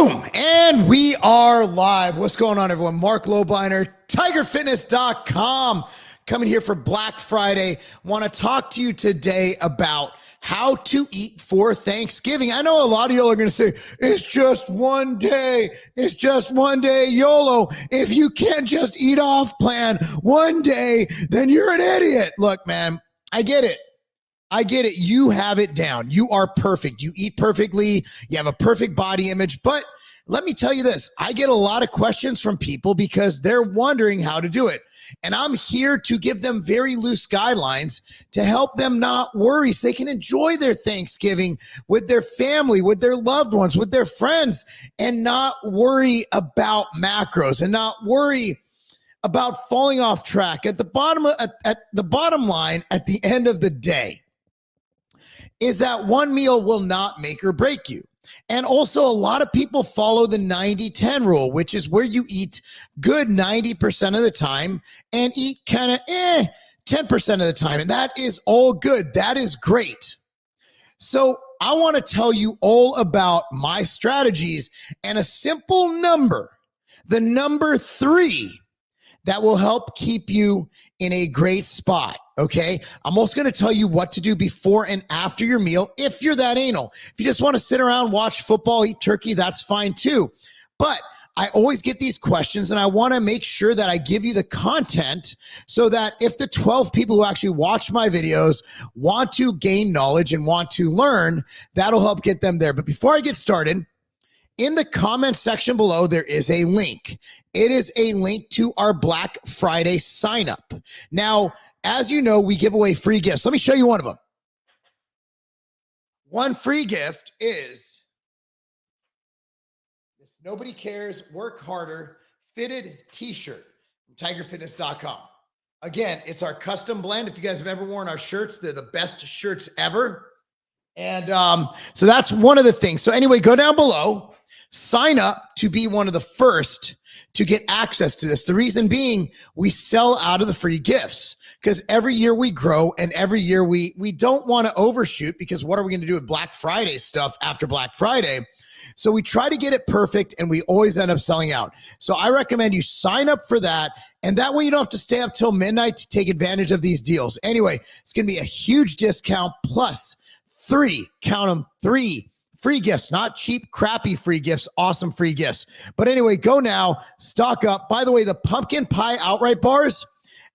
Boom, and we are live. What's going on, everyone? Mark Lobliner, TigerFitness.com, coming here for Black Friday. Want to talk to you today about how to eat for Thanksgiving. I know a lot of y'all are going to say, it's just one day. It's just one day, YOLO. If you can't just eat off plan one day, then you're an idiot. Look, man, I get it. I get it. You have it down. You are perfect. You eat perfectly. You have a perfect body image. But let me tell you this. I get a lot of questions from people because they're wondering how to do it. And I'm here to give them very loose guidelines to help them not worry so they can enjoy their Thanksgiving with their family, with their loved ones, with their friends, and not worry about macros and not worry about falling off track. At the bottom line, at the end of the day, is that one meal will not make or break you. And also, a lot of people follow the 90-10 rule, which is where you eat good 90% of the time and eat kind of 10% of the time. And that is all good. That is great. So I want to tell you all about my strategies and a simple number, the number 3, that will help keep you in a great spot, okay? I'm also going to tell you what to do before and after your meal if you're that anal. If you just want to sit around, watch football, eat turkey, that's fine too. But I always get these questions, and I want to make sure that I give you the content so that if the 12 people who actually watch my videos want to gain knowledge and want to learn, that'll help get them there. But before I get started, in the comment section below, there is a link. It is a link to our Black Friday sign up. Now, as you know, we give away free gifts. Let me show you one of them. One free gift is this Nobody Cares, Work Harder fitted t-shirt from TigerFitness.com. Again, it's our custom blend. If you guys have ever worn our shirts, they're the best shirts ever. And so that's one of the things. So anyway, go down below. Sign up to be one of the first to get access to this. The reason being, we sell out of the free gifts because every year we grow and every year we don't want to overshoot because what are we going to do with Black Friday stuff after Black Friday? So we try to get it perfect and we always end up selling out. So I recommend you sign up for that. And that way you don't have to stay up till midnight to take advantage of these deals. Anyway, it's going to be a huge discount plus 3, count them, 3 free gifts, not cheap, crappy free gifts, awesome free gifts. But anyway, go now, stock up. By the way, the pumpkin pie outright bars,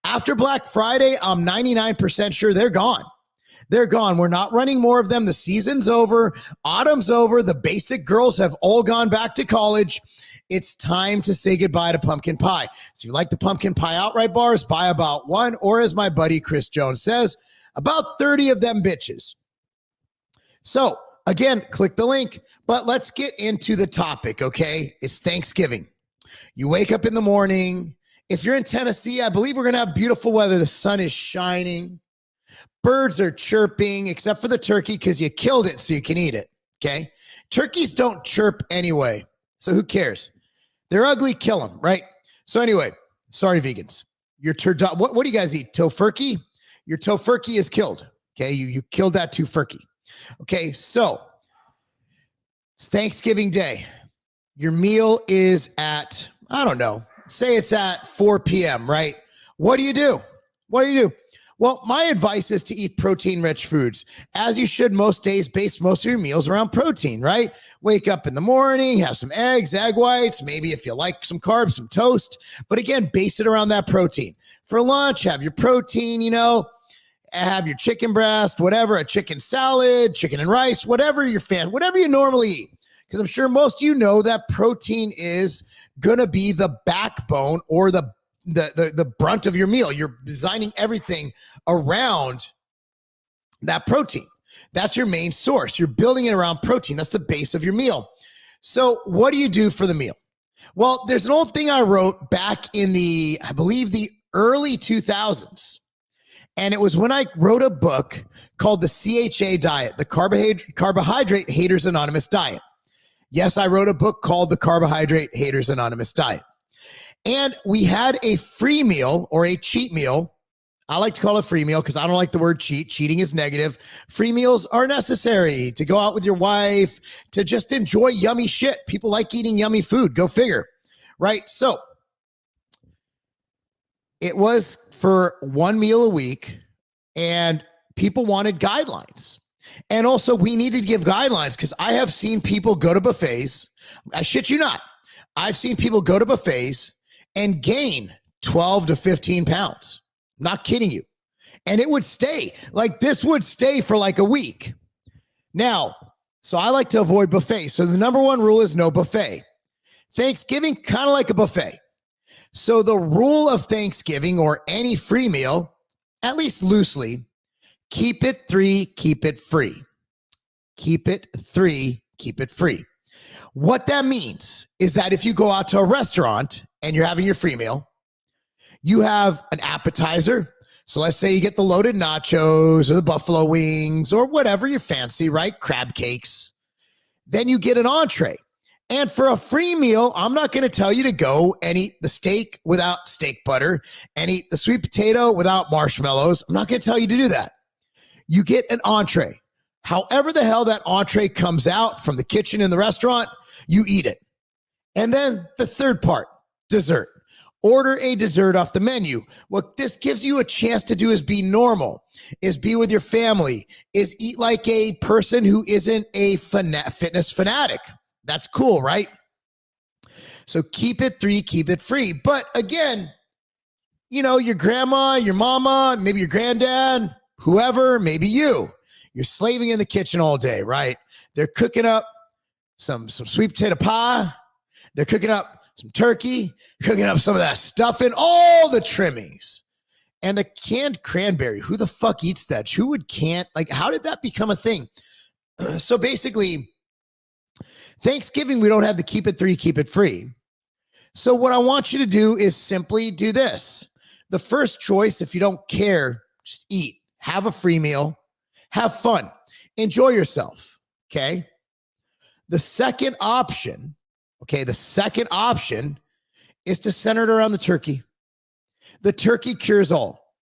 after Black Friday, I'm 99% sure they're gone. They're gone. We're not running more of them. The season's over. Autumn's over. The basic girls have all gone back to college. It's time to say goodbye to pumpkin pie. So if you like the pumpkin pie outright bars, buy about 1, or as my buddy Chris Jones says, about 30 of them bitches. So again, click the link, but let's get into the topic, okay? It's Thanksgiving. You wake up in the morning. If you're in Tennessee, I believe we're going to have beautiful weather. The sun is shining. Birds are chirping, except for the turkey because you killed it so you can eat it, okay? Turkeys don't chirp anyway, so who cares? They're ugly, kill them, right? So anyway, sorry, vegans. Your what do you guys eat? Tofurkey? Your tofurkey is killed, okay? You killed that tofurkey. Okay, so it's Thanksgiving Day. Your meal is at, I don't know, say it's at 4 p.m., right? What do you do? What do you do? Well, my advice is to eat protein-rich foods, as you should most days, base most of your meals around protein, right? Wake up in the morning, have some eggs, egg whites, maybe if you like some carbs, some toast. But again, base it around that protein. For lunch, have your protein, have your chicken breast, whatever, a chicken salad, chicken and rice, whatever you're whatever you normally eat. Because I'm sure most of you know that protein is going to be the backbone or the brunt of your meal. You're designing everything around that protein. That's your main source. You're building it around protein. That's the base of your meal. So what do you do for the meal? Well, there's an old thing I wrote back in I believe the early 2000s. And it was when I wrote a book called the CHA Diet, the Carbohydrate Haters Anonymous Diet. Yes, I wrote a book called the Carbohydrate Haters Anonymous Diet. And we had a free meal or a cheat meal I like to call it free meal because I don't like the word cheat. Cheating is negative. Free meals are necessary to go out with your wife, to just enjoy yummy shit. People like eating yummy food. Go figure, right? So it was for one meal a week, and people wanted guidelines. And also, we needed to give guidelines because I have seen people go to buffets. I shit you not. I've seen people go to buffets and gain 12 to 15 pounds. Not kidding you. And it would stay. Like this would stay for like a week. Now, so I like to avoid buffets. So the number one rule is no buffet. Thanksgiving, kind of like a buffet. So the rule of Thanksgiving or any free meal, at least loosely, keep it 3, keep it free. Keep it 3, keep it free. What that means is that if you go out to a restaurant and you're having your free meal, you have an appetizer. So let's say you get the loaded nachos or the buffalo wings or whatever you fancy, right? Crab cakes. Then you get an entree. And for a free meal, I'm not going to tell you to go and eat the steak without steak butter and eat the sweet potato without marshmallows. I'm not going to tell you to do that. You get an entree. However the hell that entree comes out from the kitchen in the restaurant, you eat it. And then the third part, dessert. Order a dessert off the menu. What this gives you a chance to do is be normal, is be with your family, is eat like a person who isn't a fitness fanatic. That's cool, right? So keep it 3, keep it free. But again, you know, your grandma, your mama, maybe your granddad, whoever, maybe you're slaving in the kitchen all day, right? They're cooking up some sweet potato pie. They're cooking up some turkey, cooking up some of that stuffing, all the trimmings. And the canned cranberry, who the fuck eats that? Who would can't? Like, how did that become a thing? So basically, Thanksgiving, we don't have the keep it 3, keep it free. So what I want you to do is simply do this. The first choice, if you don't care, just eat. Have a free meal. Have fun. Enjoy yourself, okay? The second option is to center it around the turkey. The turkey cures all.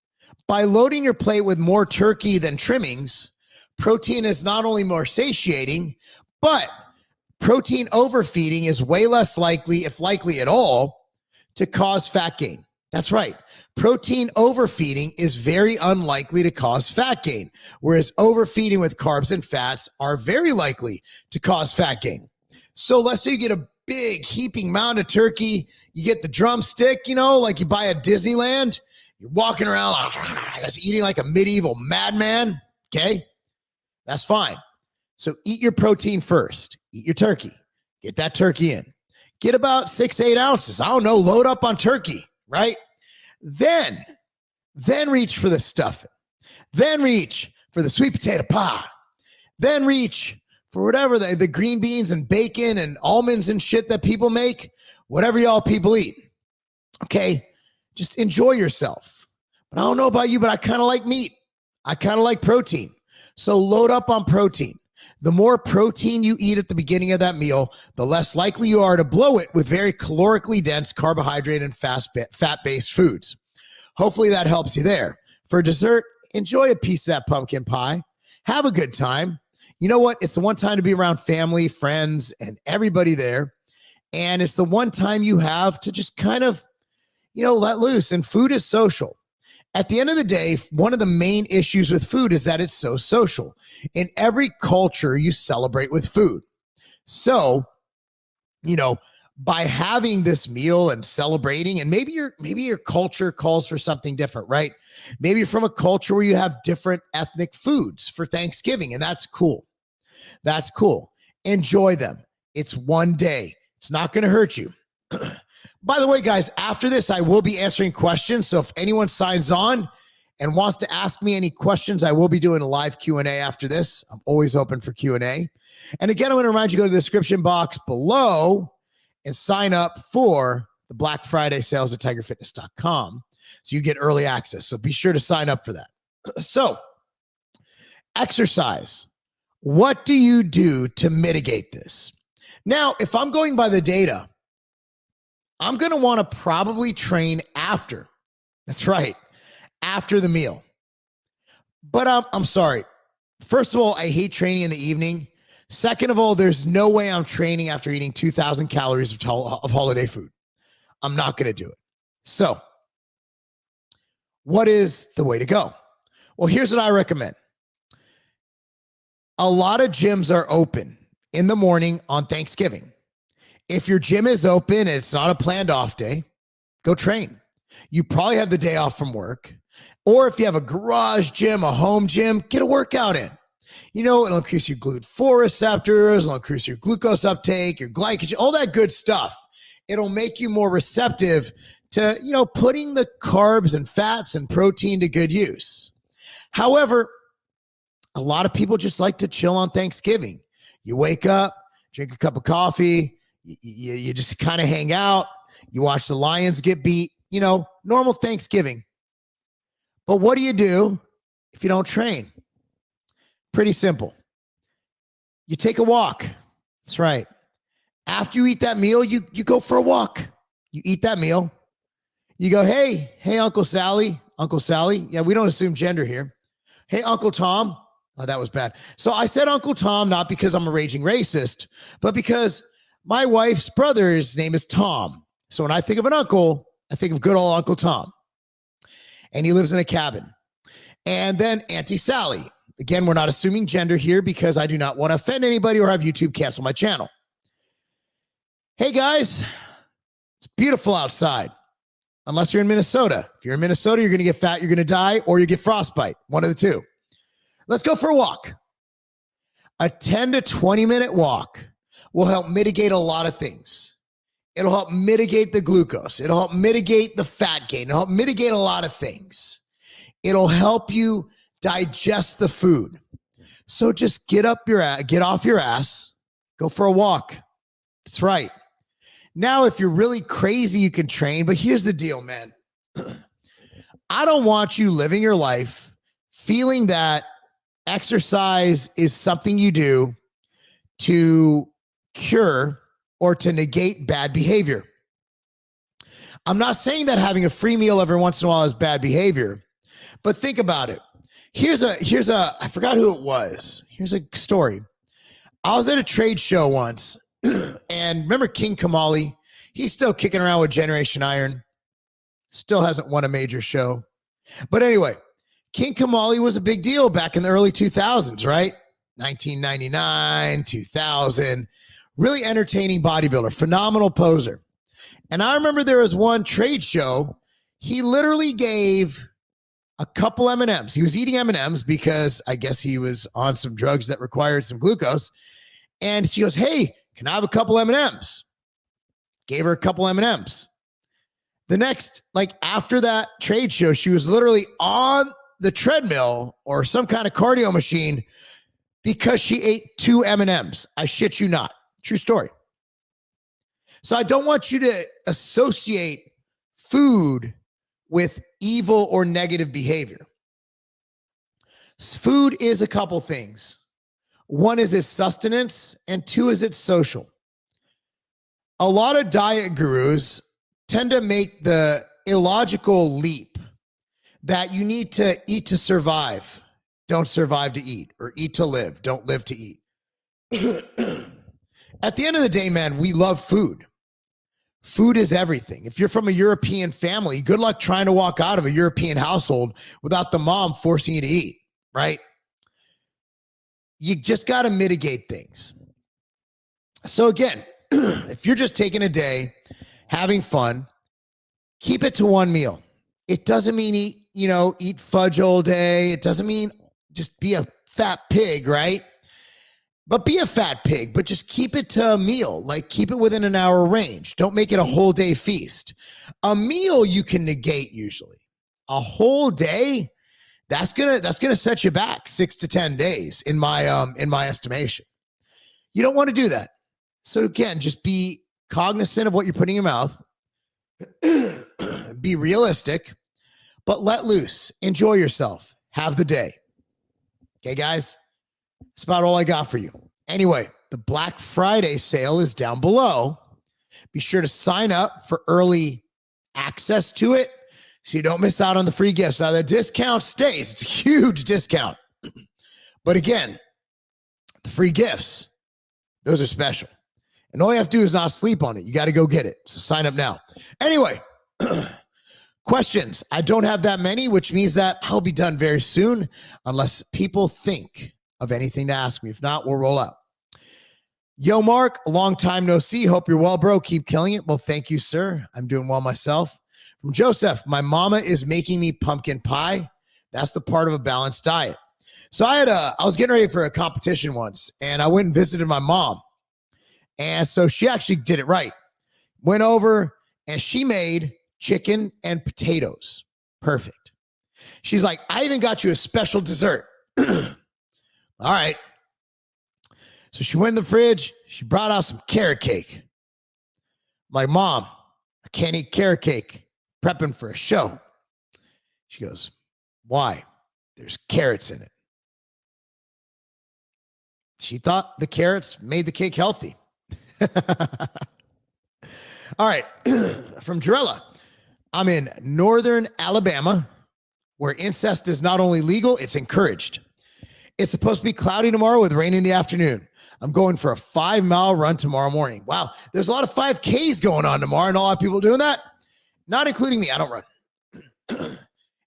By loading your plate with more turkey than trimmings, protein is not only more satiating, but protein overfeeding is way less likely, if likely at all, to cause fat gain. That's right. Protein overfeeding is very unlikely to cause fat gain, whereas overfeeding with carbs and fats are very likely to cause fat gain. So let's say you get a big heaping mound of turkey, you get the drumstick, you know, like you buy at Disneyland, you're walking around just eating like a medieval madman, okay? That's fine. So eat your protein first. Eat your turkey. Get that turkey in. Get about 6-8 ounces. I don't know, load up on turkey, right? Then reach for the stuffing. Then reach for the sweet potato pie. Then reach for whatever the green beans and bacon and almonds and shit that people make, whatever y'all people eat. Okay, just enjoy yourself. But I don't know about you, but I kind of like meat. I kind of like protein. So load up on protein. The more protein you eat at the beginning of that meal, the less likely you are to blow it with very calorically dense carbohydrate and fat-based foods. Hopefully that helps you there. For dessert, enjoy a piece of that pumpkin pie. Have a good time. You know what? It's the one time to be around family, friends, and everybody there. And it's the one time you have to just kind of, you know, let loose. And food is social. At the end of the day, one of the main issues with food is that it's so social. In every culture, you celebrate with food. So, you know, by having this meal and celebrating, and maybe your culture calls for something different, right? Maybe you're from a culture where you have different ethnic foods for Thanksgiving, and that's cool. That's cool. Enjoy them. It's one day. It's not going to hurt you. By the way, guys, after this, I will be answering questions. So if anyone signs on and wants to ask me any questions, I will be doing a live Q&A after this. I'm always open for Q&A. And again, I want to remind you, go to the description box below and sign up for the Black Friday sales at tigerfitness.com so you get early access. So be sure to sign up for that. So exercise. What do you do to mitigate this? Now, if I'm going by the data, I'm going to want to probably train after. That's right. after the meal. But I'm sorry. First of all, I hate training in the evening. Second of all, there's no way I'm training after eating 2,000 calories of holiday food. I'm not going to do it. So, what is the way to go? Well, here's what I recommend. A lot of gyms are open in the morning on Thanksgiving. If your gym is open and it's not a planned off day, go train. You probably have the day off from work. Or if you have a garage gym, a home gym, get a workout in. You know, it'll increase your GLUT4 receptors, it'll increase your glucose uptake, your glycogen, all that good stuff. It'll make you more receptive to, you know, putting the carbs and fats and protein to good use. However, a lot of people just like to chill on Thanksgiving. You wake up, drink a cup of coffee, you just kind of hang out, you watch the Lions get beat, you know, normal Thanksgiving. But what do you do if you don't train? Pretty simple. You take a walk. That's right. After you eat that meal, you go for a walk. You eat that meal. You go, hey, Uncle Sally. Uncle Sally. Yeah, we don't assume gender here. Hey, Uncle Tom. Oh, that was bad. So I said Uncle Tom, not because I'm a raging racist, but because my wife's brother's name is Tom. So when I think of an uncle, I think of good old Uncle Tom. And he lives in a cabin. And then Auntie Sally. Again, we're not assuming gender here because I do not want to offend anybody or have YouTube cancel my channel. Hey guys, it's beautiful outside. Unless you're in Minnesota. If you're in Minnesota, you're going to get fat, you're going to die, or you get frostbite. One of the two. Let's go for a walk. A 10 to 20 minute walk will help mitigate a lot of things. It'll help mitigate the glucose. It'll help mitigate the fat gain. It'll help mitigate a lot of things. It'll help you digest the food. So just get off your ass, go for a walk. That's right. Now, if you're really crazy, you can train, but here's the deal, man. I don't want you living your life feeling that exercise is something you do to cure or to negate bad behavior. I'm not saying that having a free meal every once in a while is bad behavior, but think about it. Here's a, I forgot who it was. Here's a story. I was at a trade show once and remember King Kamali? He's still kicking around with Generation Iron. Still hasn't won a major show. But anyway, King Kamali was a big deal back in the early 2000s, right? 1999, 2000. Really entertaining bodybuilder, phenomenal poser. And I remember there was one trade show. He literally gave a couple M&Ms. He was eating M&Ms because I guess he was on some drugs that required some glucose. And she goes, hey, can I have a couple M&Ms? Gave her a couple M&Ms. The next, like after that trade show, she was literally on the treadmill or some kind of cardio machine because she ate 2 M&Ms. I shit you not. True story. So I don't want you to associate food with evil or negative behavior. Food is a couple things. One is its sustenance, and 2 is its social. A lot of diet gurus tend to make the illogical leap that you need to eat to survive, don't survive to eat, or eat to live, don't live to eat. At the end of the day, man, we love food. Food is everything. If you're from a European family, good luck trying to walk out of a European household without the mom forcing you to eat, right? You just got to mitigate things. So again, if you're just taking a day, having fun, keep it to one meal. It doesn't mean eat fudge all day. It doesn't mean just be a fat pig, right? But be a fat pig, but just keep it to a meal. Like keep it within an hour range. Don't make it a whole day feast. A meal you can negate usually. A whole day, that's gonna set you back 6 to 10 days in my estimation. You don't want to do that. So again, just be cognizant of what you're putting in your mouth. Be realistic, but let loose. Enjoy yourself. Have the day. Okay, guys? That's about all I got for you. Anyway, the Black Friday sale is down below. Be sure to sign up for early access to it so you don't miss out on the free gifts. Now, the discount stays. It's a huge discount. But again, the free gifts, those are special. And all you have to do is not sleep on it. You got to go get it. So sign up now. Anyway, questions. I don't have that many, which means that I'll be done very soon unless people think of anything to ask me. If not, we'll roll out. Yo, Mark, long time no see. Hope you're well, bro. Keep killing it. Well, thank you, sir. I'm doing well myself. From Joseph, my mama is making me pumpkin pie. That's the part of a balanced diet. So I was getting ready for a competition once, and I went and visited my mom. And so she actually did it right. Went over, and she made chicken and potatoes. Perfect. She's like, I even got you a special dessert. All right. So she went in the fridge. She brought out some carrot cake. I'm like, Mom, I can't eat carrot cake. Prepping for a show. She goes, why? There's carrots in it. She thought the carrots made the cake healthy. All right. From Jarella. I'm in northern Alabama, where incest is not only legal, it's encouraged. It's supposed to be cloudy tomorrow with rain in the afternoon. I'm going for a 5-mile run tomorrow morning. Wow. There's a lot of 5Ks going on tomorrow and a lot of people doing that. Not including me. I don't run.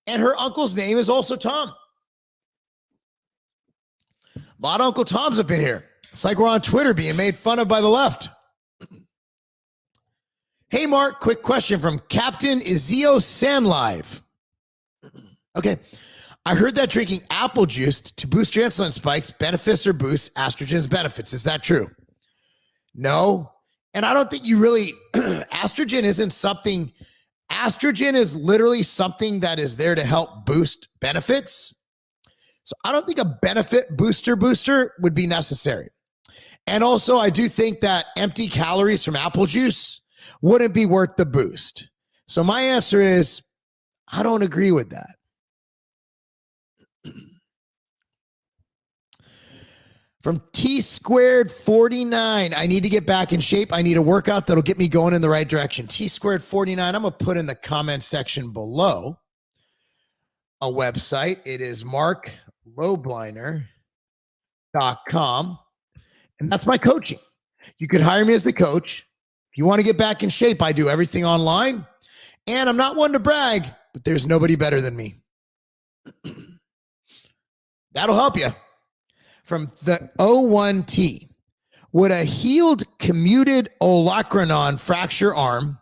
And her uncle's name is also Tom. A lot of Uncle Toms up in here. It's like we're on Twitter being made fun of by the left. Hey, Mark, quick question from Captain Izio Sandlive. Okay. I heard that drinking apple juice to boost your insulin spikes benefits or boosts estrogen's benefits. Is that true? No. And I don't think you really, estrogen isn't something, estrogen is literally something that is there to help boost benefits. So I don't think a benefit booster would be necessary. And also I do think that empty calories from apple juice wouldn't be worth the boost. So my answer is, I don't agree with that. From T squared 49, I need to get back in shape. I need a workout that'll get me going in the right direction. T squared 49, I'm going to put in the comment section below a website. It is marklowbliner.com. And that's my coaching. You could hire me as the coach. If you want to get back in shape, I do everything online. And I'm not one to brag, but there's nobody better than me. That'll help you. From the O1T, would a healed commuted olecranon fracture arm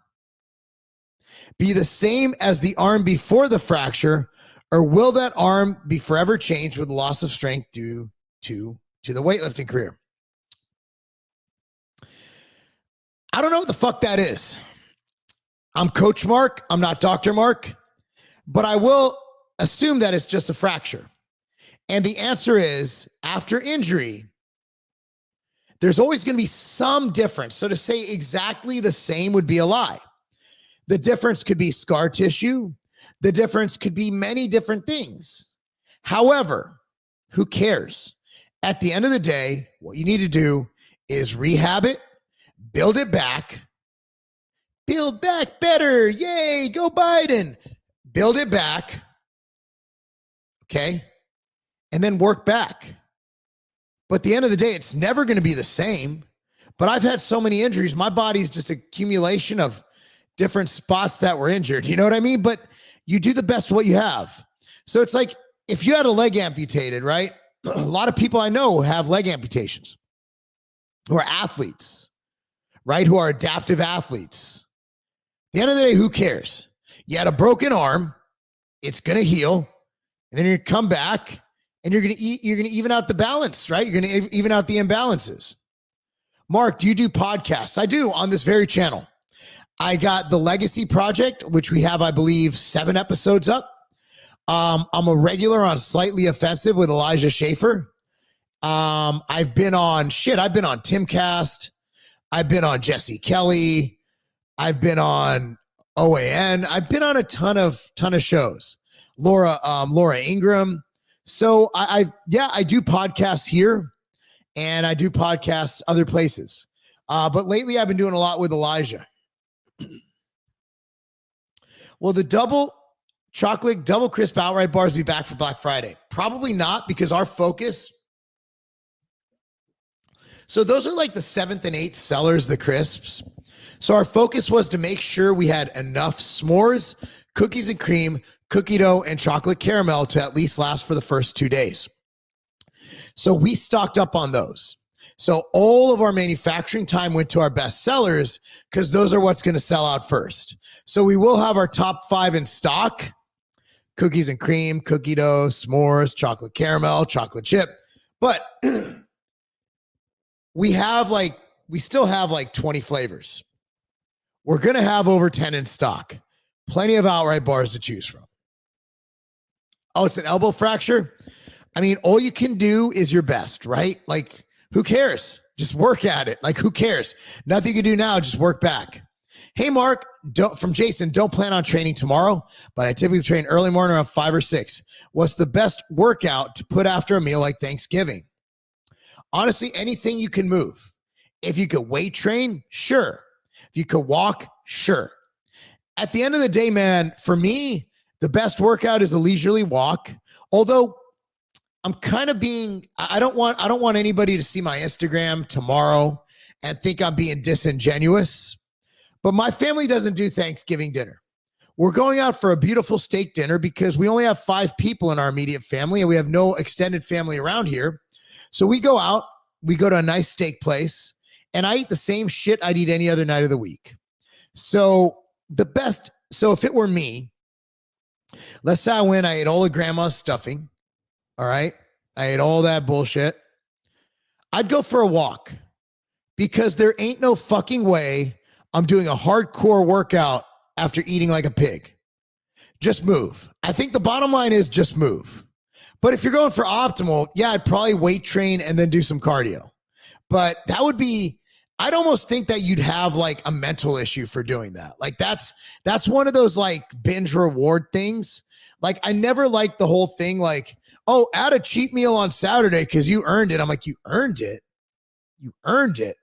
be the same as the arm before the fracture, or will that arm be forever changed with loss of strength due to the weightlifting career? I don't know what the fuck that is. I'm Coach Mark. I'm not Dr. Mark, but I will assume that it's just a fracture. And the answer is, after injury, there's always going to be some difference. So to say exactly the same would be a lie. The difference could be scar tissue. The difference could be many different things. However, who cares? At the end of the day, what you need to do is rehab it, build it back, build back better. Yay, go Biden. Build it back. Okay. And then work back. But at the end of the day, it's never going to be the same. But I've had so many injuries. My body's just accumulation of different spots that were injured. You know what I mean? But you do the best what you have. So it's like if you had a leg amputated, right? A lot of people I know have leg amputations who are athletes, right? Who are adaptive athletes. At the end of the day, who cares? You had a broken arm. It's going to heal. And then you're going to come back. And you're going to even out the balance, right? You're going to even out the imbalances. Mark, do you do podcasts? I do on this very channel. I got the Legacy Project, which we have, I believe, 7 episodes up. I'm a regular on Slightly Offensive with Elijah Schaefer. I've been on Timcast. I've been on Jesse Kelly. I've been on OAN. I've been on a ton of shows. Laura Ingram. So I do podcasts here and I do podcasts other places. But lately I've been doing a lot with Elijah. Well, the double Chocolate double crisp outright bars be back for Black Friday? Probably not, because our focus. So those are like the 7th and 8th sellers, the crisps. So our focus was to make sure we had enough s'mores, cookies and cream, cookie dough, and chocolate caramel to at least last for the first 2 days. So we stocked up on those. So all of our manufacturing time went to our best sellers because those are what's going to sell out first. So we will have our top 5 in stock: cookies and cream, cookie dough, s'mores, chocolate caramel, chocolate chip. But we still have like 20 flavors. We're going to have over 10 in stock. Plenty of outright bars to choose from. Oh, it's an elbow fracture? I mean, all you can do is your best, right? Like, who cares? Just work at it. Like, who cares? Nothing you can do now, just work back. Hey, Mark, from Jason, don't plan on training tomorrow, but I typically train early morning around 5 or 6. What's the best workout to put after a meal like Thanksgiving? Honestly, anything you can move. If you could weight train, sure. If you could walk, sure. At the end of the day, man, for me, the best workout is a leisurely walk. Although I'm kind of I don't want anybody to see my Instagram tomorrow and think I'm being disingenuous. But my family doesn't do Thanksgiving dinner. We're going out for a beautiful steak dinner because we only have 5 people in our immediate family and we have no extended family around here. So we go out, we go to a nice steak place, and I eat the same shit I'd eat any other night of the week. So if it were me, let's say I went, I ate all of grandma's stuffing. All right. I ate all that bullshit. I'd go for a walk because there ain't no fucking way I'm doing a hardcore workout after eating like a pig. Just move. I think the bottom line is just move. But if you're going for optimal, yeah, I'd probably weight train and then do some cardio. But I'd almost think that you'd have like a mental issue for doing that. Like that's one of those like binge reward things. Like I never liked the whole thing like, oh, add a cheat meal on Saturday because you earned it. I'm like, you earned it? You earned it?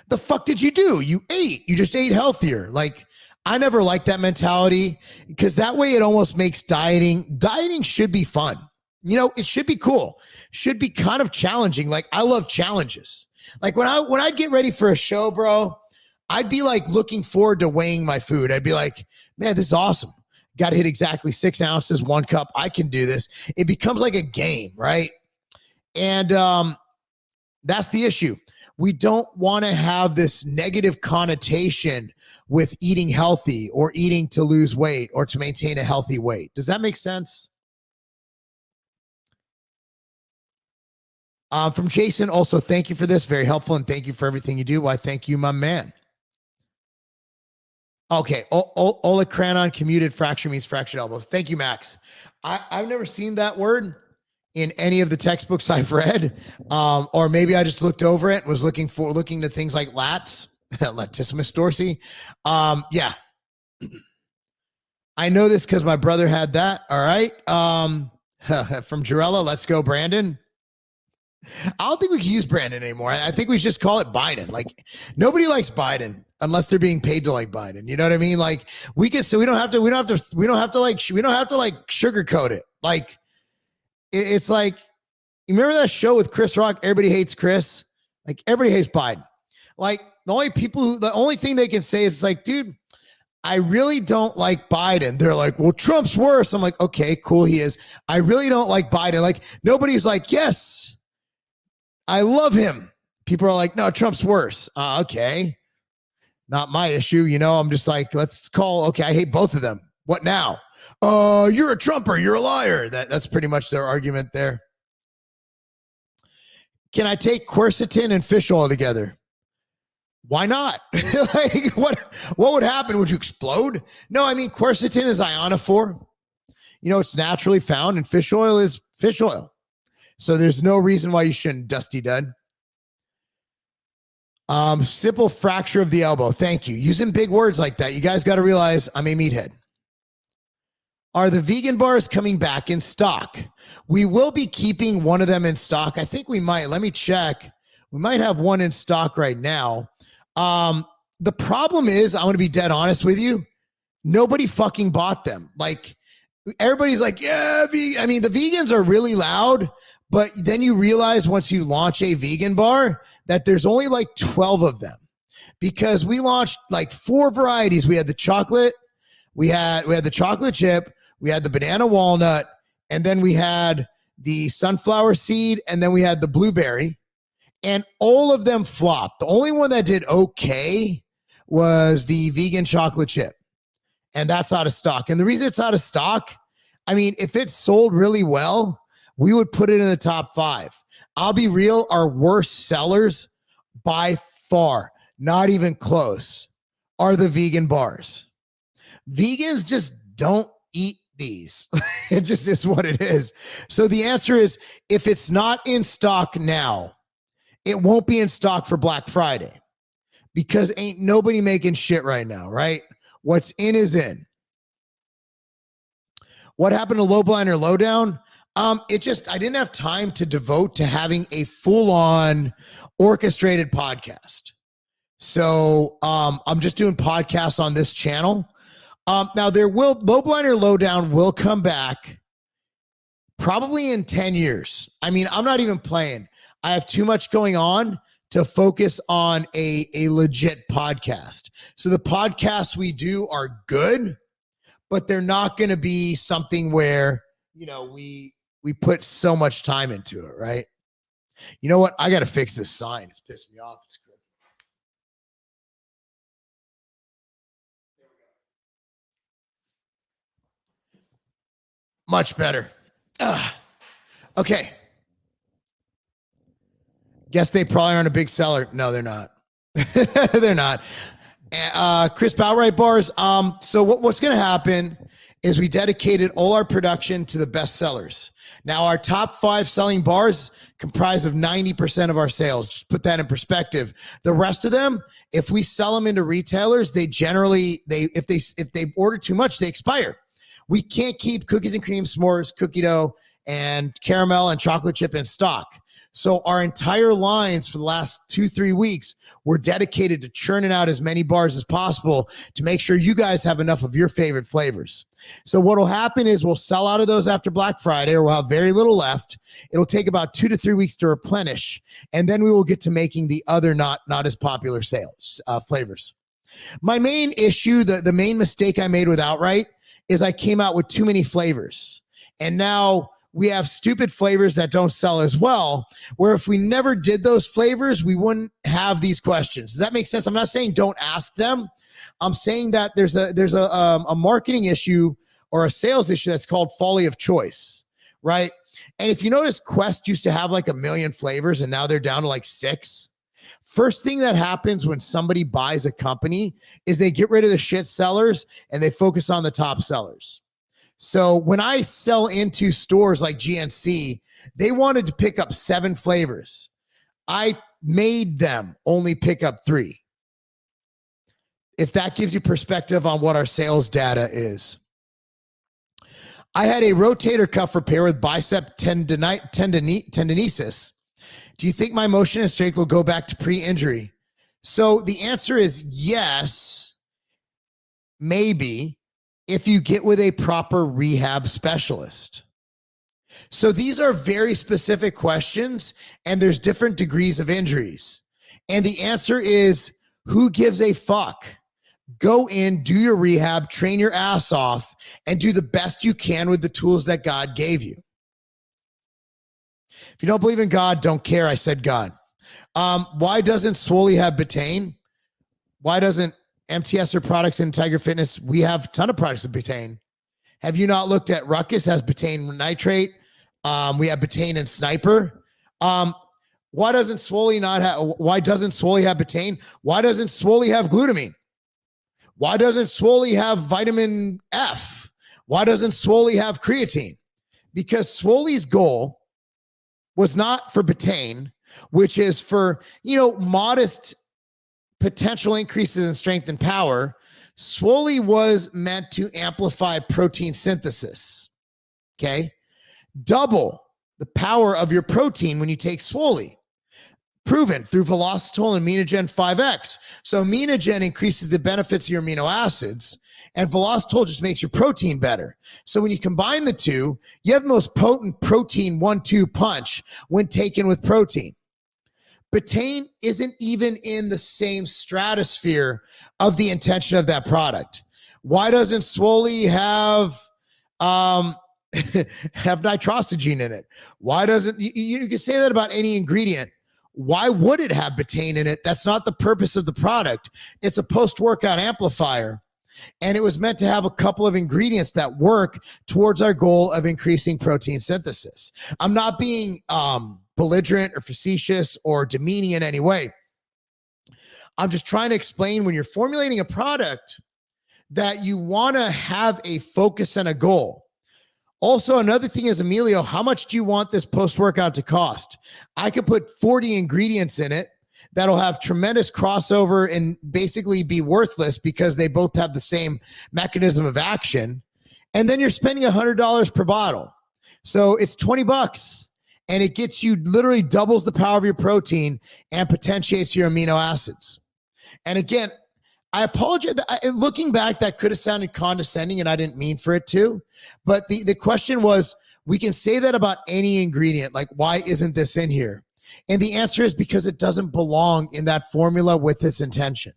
The fuck did you do? You ate. You just ate healthier. Like, I never liked that mentality because that way it almost makes dieting should be fun. You know, it should be cool. Should be kind of challenging. Like, I love challenges. Like when I'd get ready for a show, bro, I'd be like looking forward to weighing my food. I'd be like, man, this is awesome. Got to hit exactly 6 ounces, 1 cup. I can do this. It becomes like a game, right? And that's the issue. We don't want to have this negative connotation with eating healthy or eating to lose weight or to maintain a healthy weight. Does that make sense? From Jason, also, thank you for this. Very helpful. And thank you for everything you do. Why, thank you, my man. Okay. Olecranon commuted fracture means fractured elbows. Thank you, Max. I've never seen that word in any of the textbooks I've read. Or maybe I just looked over it and was looking to things like lats, latissimus dorsi. Yeah. I know this because my brother had that. All right. From Jarella, let's go, Brandon. I don't think we can use Brandon anymore. I think we just call it Biden. Like, nobody likes Biden unless they're being paid to like Biden. You know what I mean? Like, we don't have to sugarcoat it. Like, it's like, you remember that show with Chris Rock? Everybody hates Chris. Like, everybody hates Biden. Like, the only thing they can say is like, dude, I really don't like Biden. They're like, well, Trump's worse. I'm like, okay, cool. He is. I really don't like Biden. Like, nobody's like, yes, I love him. People are like, no, Trump's worse. Okay. Not my issue. You know, I'm just like, okay, I hate both of them. What now? You're a Trumper. You're a liar. That's pretty much their argument there. Can I take quercetin and fish oil together? Why not? Like, what would happen? Would you explode? No, I mean, quercetin is ionophore. You know, it's naturally found, and fish oil is fish oil. So there's no reason why you shouldn't, Dusty Dud. Simple fracture of the elbow. Thank you. Using big words like that, you guys got to realize I'm a meathead. Are the vegan bars coming back in stock? We will be keeping one of them in stock. I think we might. Let me check. We might have one in stock right now. The problem is, I want to be dead honest with you. Nobody fucking bought them. Like everybody's like, yeah, I mean, the vegans are really loud, but then you realize once you launch a vegan bar that there's only like 12 of them because we launched like 4 varieties. We had the chocolate, we had the chocolate chip, we had the banana walnut, and then we had the sunflower seed, and then we had the blueberry, and all of them flopped. The only one that did okay was the vegan chocolate chip, and that's out of stock. And the reason it's out of stock, I mean, if it sold really well, we would put it in the top 5. I'll be real, our worst sellers by far, not even close, are the vegan bars. Vegans just don't eat these. It just is what it is. So the answer is, if it's not in stock now, it won't be in stock for Black Friday because ain't nobody making shit right now, right? What's in is in. What happened to Lowblind or Lowdown? I didn't have time to devote to having a full-on orchestrated podcast. So I'm just doing podcasts on this channel. Now Lowblind or Lowdown will come back probably in 10 years. I mean, I'm not even playing. I have too much going on to focus on a legit podcast. So the podcasts we do are good, but they're not going to be something where, you know, we put so much time into it, right? You know what? I got to fix this sign. It's pissed me off. It's good. Much better. Okay. Guess they probably aren't a big seller. No, they're not. They're not. Crisp outright bars. So what's going to happen is we dedicated all our production to the best sellers. Now, our top 5 selling bars comprise of 90% of our sales. Just put that in perspective. The rest of them, if we sell them into retailers, they generally, if they order too much, they expire. We can't keep cookies and cream, s'mores, cookie dough, and caramel and chocolate chip in stock. So our entire lines for the last 2-3 weeks were dedicated to churning out as many bars as possible to make sure you guys have enough of your favorite flavors. So what will happen is we'll sell out of those after Black Friday, or we'll have very little left. It'll take about 2 to 3 weeks to replenish, and then we will get to making the other not as popular flavors. My main issue, the main mistake I made with Outright is I came out with too many flavors. And now we have stupid flavors that don't sell as well, where if we never did those flavors, we wouldn't have these questions. Does that make sense? I'm not saying don't ask them. I'm saying that there's a marketing issue or a sales issue that's called folly of choice, right? And if you notice, Quest used to have like 1 million flavors and now they're down to like 6. First thing that happens when somebody buys a company is they get rid of the shit sellers and they focus on the top sellers. So when I sell into stores like GNC, they wanted to pick up 7 flavors. I made them only pick up 3. If that gives you perspective on what our sales data is. I had a rotator cuff repair with bicep tendinosis. Do you think my motion and strength will go back to pre-injury? So the answer is yes, maybe, if you get with a proper rehab specialist. So these are very specific questions, and there's different degrees of injuries. And the answer is, who gives a fuck? Go in, do your rehab, train your ass off, and do the best you can with the tools that God gave you. If you don't believe in God, don't care. I said God. Why doesn't Swoley have betaine? Why doesn't MTS or products in Tiger Fitness? We have a ton of products of betaine. Have you not looked at Ruckus? Has betaine nitrate. We have betaine and Sniper. Why doesn't Swoley have betaine? Why doesn't Swoley have glutamine? Why doesn't Swoley have vitamin F? Why doesn't Swoley have creatine? Because Swoley's goal was not for betaine, which is for, modest potential increases in strength and power. Swoley was meant to amplify protein synthesis. Okay. Double the power of your protein when you take Swoley. proven through Velocitol and Aminogen 5X. So Aminogen increases the benefits of your amino acids, and Velocitol just makes your protein better. So when you combine the two, you have the most potent protein 1-2 punch when taken with protein. Betaine isn't even in the same stratosphere of the intention of that product. Why doesn't Swole have have nitrosogene in it? Why doesn't you can say that about any ingredient? Why would it have betaine in it? That's not the purpose of the product. It's a post-workout amplifier, and it was meant to have a couple of ingredients that work towards our goal of increasing protein synthesis. I'm not being belligerent or facetious or demeaning in any way. I'm just trying to explain, when you're formulating a product, that you want to have a focus and a goal. Also, another thing is, Emilio, how much do you want this post-workout to cost? I could put 40 ingredients in it that'll have tremendous crossover and basically be worthless because they both have the same mechanism of action. And then you're spending $100 per bottle. So it's $20, and it gets you, literally doubles the power of your protein and potentiates your amino acids. And again, I apologize. Looking back, that could have sounded condescending, and I didn't mean for it to. But the question was, we can say that about any ingredient. Like, why isn't this in here? And the answer is because it doesn't belong in that formula with this intention.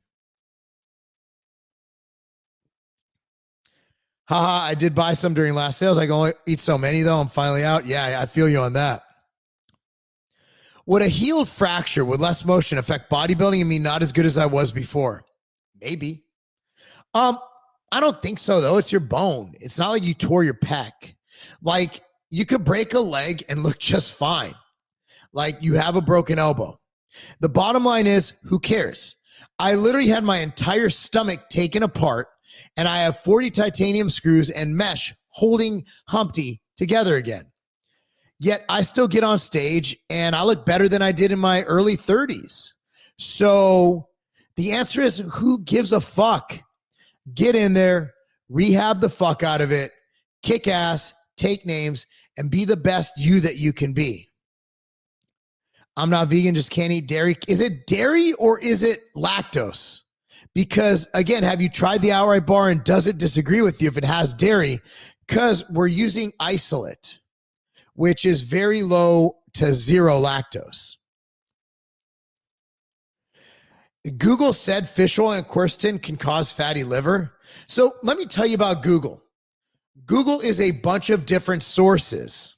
Haha, I did buy some during last sales. I can only eat so many, though. I'm finally out. Yeah, I feel you on that. Would a healed fracture with less motion affect bodybuilding and me not as good as I was before? Maybe. I don't think so, though. It's your bone. It's not like you tore your pec. Like, you could break a leg and look just fine. Like, you have a broken elbow. The bottom line is, who cares? I literally had my entire stomach taken apart, and I have 40 titanium screws and mesh holding Humpty together again. Yet I still get on stage, and I look better than I did in my early 30s. So the answer is, who gives a fuck? Get in there, rehab the fuck out of it, kick ass, take names, and be the best you that you can be. I'm not vegan, just can't eat dairy. Is it dairy or is it lactose? Because again, have you tried the Outright bar, and does it disagree with you if it has dairy? Because we're using isolate, which is very low to zero lactose. Google said fish oil and quercetin can cause fatty liver. So let me tell you about Google. Google is a bunch of different sources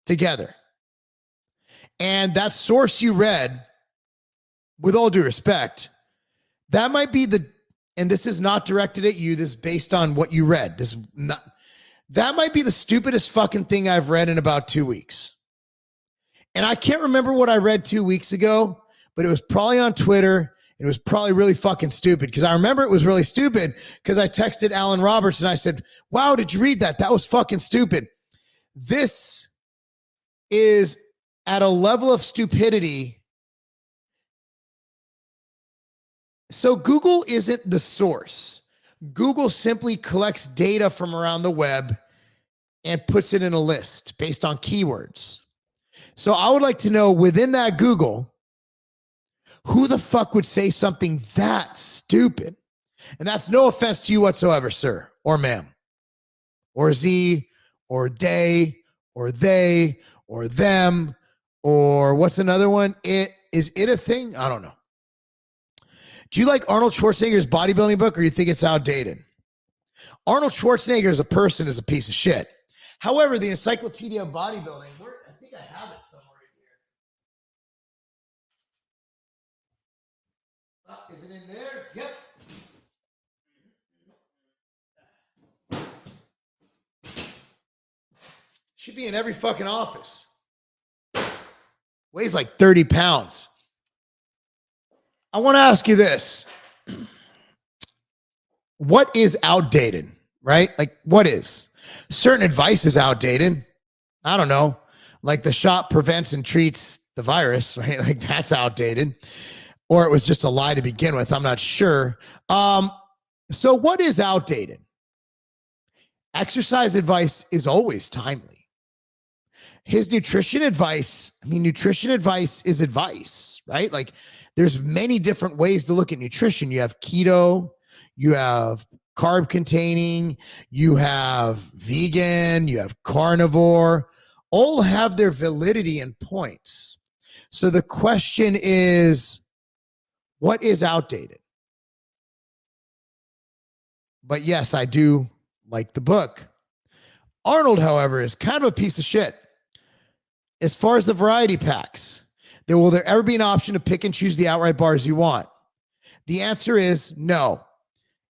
together. And that source you read, with all due respect, that might be and this is not directed at you, this is based on what you read. That might be the stupidest fucking thing I've read in about 2 weeks. And I can't remember what I read 2 weeks ago, but it was probably on Twitter. It was probably really fucking stupid, because I remember it was really stupid because I texted Alan Roberts and I said, wow, did you read that? That was fucking stupid. This is at a level of stupidity. So Google isn't the source. Google simply collects data from around the web and puts it in a list based on keywords. So I would like to know, within that Google, who the fuck would say something that stupid? And that's no offense to you whatsoever, sir, or ma'am, or Z, or they, or them, or what's another one? Is it a thing? I don't know. Do you like Arnold Schwarzenegger's bodybuilding book, or you think it's outdated? Arnold Schwarzenegger as a person is a piece of shit. However, the Encyclopedia of Bodybuilding, I think I have it somewhere in here. Is it in there? Yep. Should be in every fucking office. Weighs like 30 pounds. I want to ask you this. What is outdated, right? Like, what is? Certain advice is outdated. I don't know. Like, the shot prevents and treats the virus, right? Like, that's outdated. Or it was just a lie to begin with. I'm not sure. So what is outdated? Exercise advice is always timely. his nutrition advice, I mean, nutrition advice is advice, right? Like there's many different ways to look at nutrition. You have keto, you have carb containing, you have vegan, you have carnivore, all have their validity and points. So the question is, what is outdated? But yes, I do like the book. Arnold, however, is kind of a piece of shit. As far as the variety packs, will there ever be an option to pick and choose the outright bars you want? The answer is no.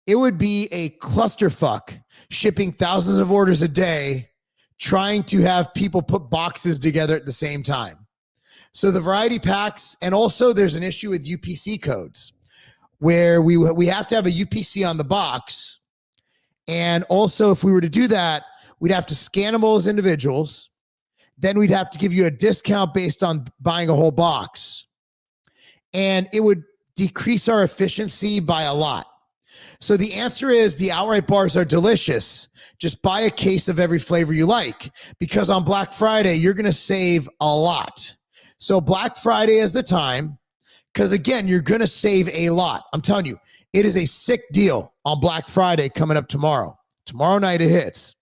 It would be a clusterfuck shipping thousands of orders a day, trying to have people put boxes together at the same time. So the variety packs, and also there's an issue with UPC codes where we have to have a UPC on the box. And also if we were to do that, we'd have to scan them all as individuals. Then we'd have to give you a discount based on buying a whole box. And it would decrease our efficiency by a lot. So the answer is the outright bars are delicious. Just buy a case of every flavor you like, because on Black Friday, you're going to save a lot. So Black Friday is the time, because again, you're going to save a lot. I'm telling you, it is a sick deal on Black Friday coming up tomorrow. Tomorrow night it hits.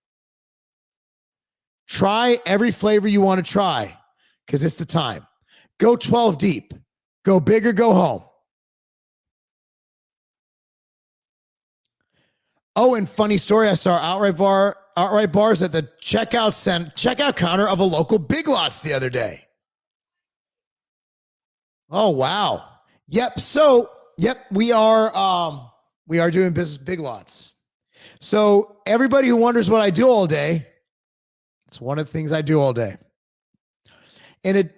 Try every flavor you want to try, because it's the time. Go 12 deep. Go big or go home. Oh, and funny story, I saw outright bars at the checkout counter of a local Big Lots the other day. Oh, wow. Yep. So, yep, we are doing business Big Lots. So everybody who wonders what I do all day, it's one of the things I do all day. And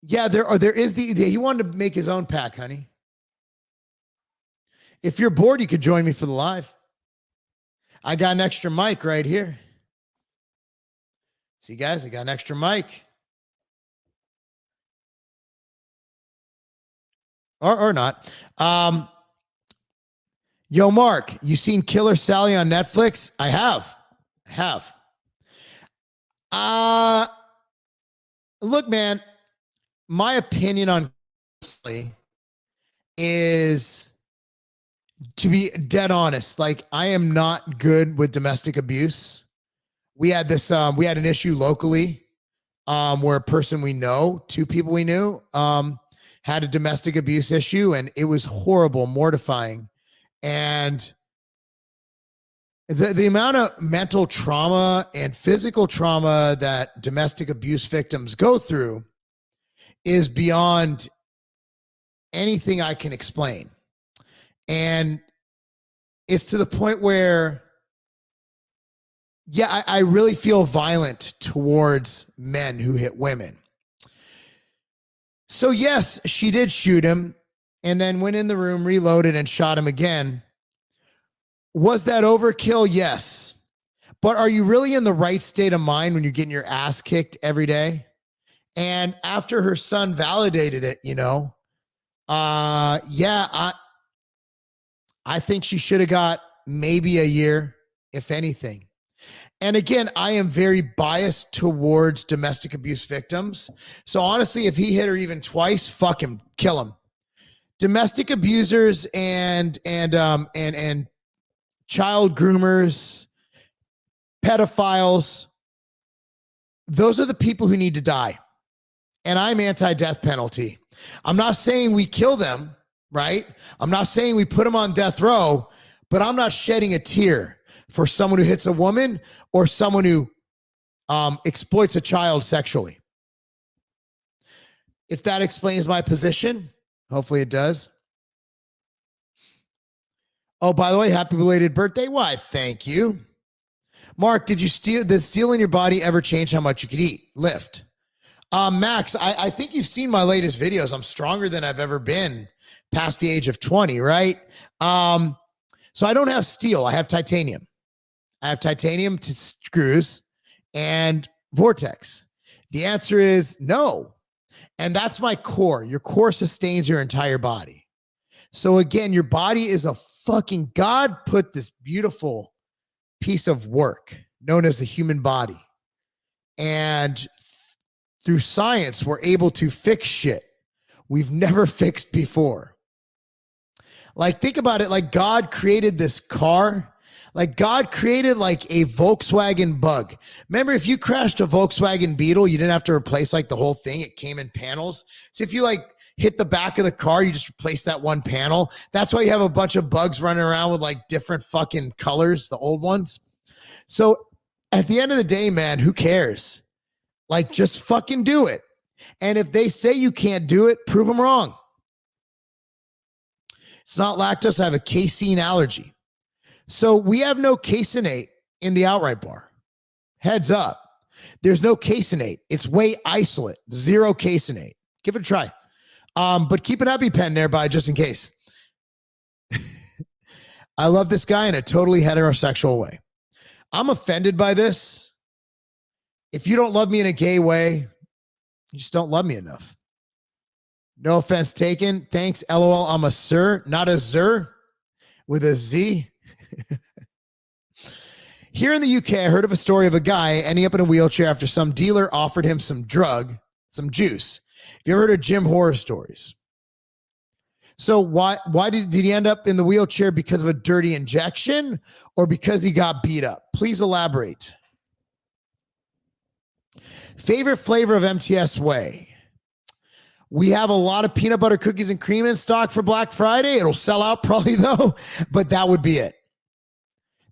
there is he wanted to make his own pack, honey. If you're bored, you could join me for the live. I got an extra mic right here. See, guys, I got an extra mic. Or not. Yo, Mark, you seen Killer Sally on Netflix? I have. Look, man, my opinion on is, to be dead honest, like I am not good with domestic abuse. We had an issue locally where a person we know, two people we knew, had a domestic abuse issue, and it was horrible, mortifying. And the amount of mental trauma and physical trauma that domestic abuse victims go through is beyond anything I can explain. And it's to the point where, yeah, I really feel violent towards men who hit women. So yes, she did shoot him and then went in the room, reloaded, and shot him again. Was that overkill? Yes. But are you really in the right state of mind when you're getting your ass kicked every day? And after her son validated it, I think she should have got maybe a year, if anything. And again, I am very biased towards domestic abuse victims. So honestly, if he hit her even twice, fuck him, kill him. Domestic abusers and child groomers, pedophiles, those are the people who need to die. And I'm anti-death penalty. I'm not saying we kill them, right? I'm not saying we put them on death row, but I'm not shedding a tear for someone who hits a woman or someone who exploits a child sexually. If that explains my position, hopefully it does. Oh, by the way, happy belated birthday. Why, thank you. Mark, did steel in your body ever change how much you could eat, lift? Max, I think you've seen my latest videos. I'm stronger than I've ever been past the age of 20, right? So I don't have steel. I have titanium. I have titanium screws and Vortex. The answer is no. And that's my core. Your core sustains your entire body. So again, your body is a fucking, God put this beautiful piece of work known as the human body. And through science, we're able to fix shit we've never fixed before. Like, think about it. Like, God created this car. Like, God created like a Volkswagen Bug. Remember, if you crashed a Volkswagen Beetle, you didn't have to replace like the whole thing. It came in panels. So if you like hit the back of the car, you just replace that one panel. That's why you have a bunch of bugs running around with like different fucking colors, the old ones. So at the end of the day, man, who cares? Like, just fucking do it. And if they say you can't do it, prove them wrong. It's not lactose. I have a casein allergy. So we have no caseinate in the Outright bar. Heads up. There's no caseinate. It's whey isolate. 0 caseinate. Give it a try. But keep an EpiPen nearby just in case. I love this guy in a totally heterosexual way. I'm offended by this. If you don't love me in a gay way, you just don't love me enough. No offense taken. Thanks, LOL. I'm a sir, not a zer with a Z. Here in the UK, I heard of a story of a guy ending up in a wheelchair after some dealer offered him some drug, some juice. Have you ever heard of Jim horror stories? So why did he end up in the wheelchair? Because of a dirty injection or because he got beat up? Please elaborate. Favorite flavor of MTS Whey? We have a lot of peanut butter cookies and cream in stock for Black Friday. It'll sell out probably though, but that would be it.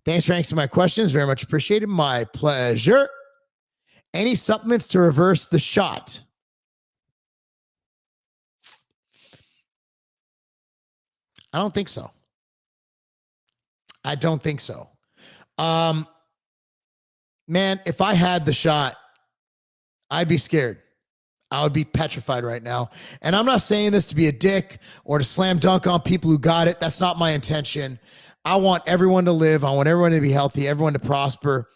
Thanks for answering my questions. Very much appreciated. My pleasure. Any supplements to reverse the shot? I don't think so. I don't think so. Man, if I had the shot, I'd be scared. I would be petrified right now. And I'm not saying this to be a dick or to slam dunk on people who got it. That's not my intention. I want everyone to live. I want everyone to be healthy, everyone to prosper.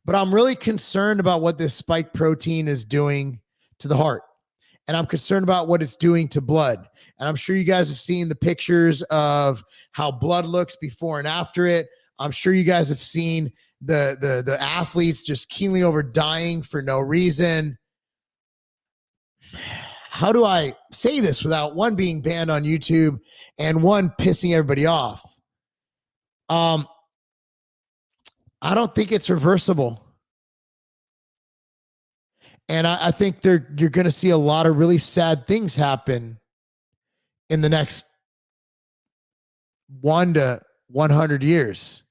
But I'm really concerned about what this spike protein is doing to the heart. And I'm concerned about what it's doing to blood. And I'm sure you guys have seen the pictures of how blood looks before and after it. I'm sure you guys have seen the athletes just keeling over dying for no reason. How do I say this without one being banned on YouTube and one pissing everybody off? I don't think it's reversible. And I think you're going to see a lot of really sad things happen in the next 1 to 100 years.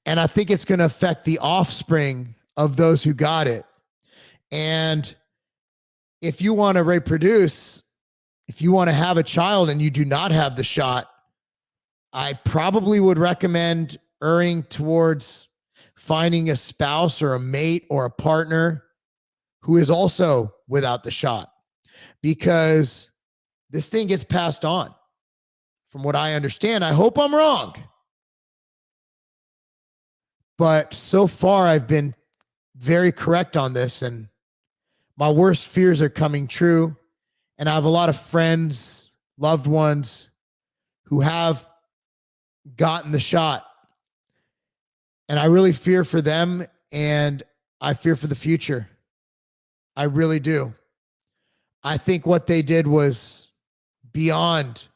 And I think it's going to affect the offspring of those who got it. And if you want to reproduce, if you want to have a child and you do not have the shot, I probably would recommend erring towards finding a spouse or a mate or a partner who is also without the shot, because this thing gets passed on. From what I understand, I hope I'm wrong. But so far, I've been very correct on this, and my worst fears are coming true. And I have a lot of friends, loved ones who have gotten the shot. And I really fear for them, and I fear for the future. I really do. I think what they did was beyond